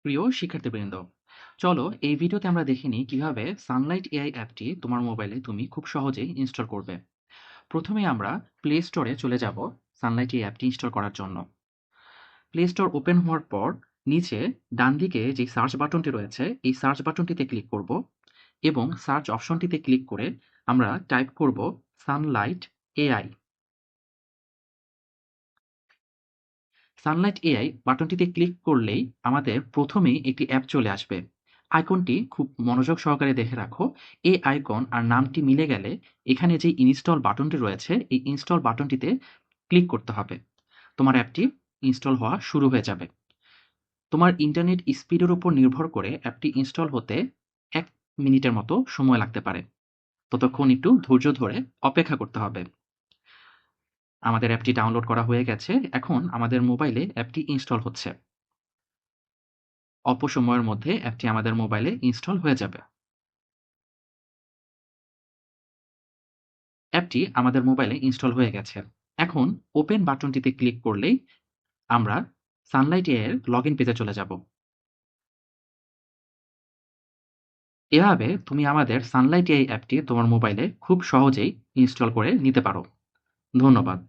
প্রিয় শিক্ষার্থীবৃন্দ, চলো এই ভিডিওতে আমরা দেখে নিই কিভাবে সানলাইট এআই অ্যাপটি তোমার মোবাইলে তুমি খুব সহজেই ইনস্টল করবে। প্রথমে আমরা প্লে স্টোরে চলে যাব সানলাইট এই অ্যাপটি ইনস্টল করার জন্য। প্লে স্টোর ওপেন হওয়ার পর নিচে ডান দিকে যে সার্চ বাটনটি রয়েছে এই সার্চ বাটনটিতে ক্লিক করব এবং সার্চ অপশনটিতে ক্লিক করে আমরা টাইপ করব সানলাইট এআই। সানলাইট এআই বাটনটিতে ক্লিক করলেই আমাদের প্রথমেই একটি অ্যাপ চলে আসবে। আইকনটি খুব মনোযোগ সহকারে দেখে রাখো। এই আইকন আর নামটি মিলে গেলে এখানে যে ইনস্টল বাটনটি রয়েছে এই ইনস্টল বাটনটিতে ক্লিক করতে হবে। তোমার অ্যাপটি ইনস্টল হওয়া শুরু হয়ে যাবে। তোমার ইন্টারনেট স্পিডের উপর নির্ভর করে অ্যাপটি ইনস্টল হতে ১ মিনিটের মতো সময় লাগতে পারে। ততক্ষণ একটু ধৈর্য ধরে অপেক্ষা করতে হবে। আমাদের অ্যাপটি ডাউনলোড করা হয়ে গেছে। এখন আমাদের মোবাইলে অ্যাপটি ইনস্টল হচ্ছে। অল্প সময়ের মধ্যে অ্যাপটি আমাদের মোবাইলে ইনস্টল হয়ে যাবে। অ্যাপটি আমাদের মোবাইলে ইনস্টল হয়ে গেছে। এখন ওপেন বাটনটিতে ক্লিক করলেই আমরা সানলাইট এআই এর লগইন পেজে চলে যাব। এভাবে তুমি আমাদের সানলাইট এআই অ্যাপটি তোমার মোবাইলে খুব সহজেই ইনস্টল করে নিতে পারো। ধন্যবাদ।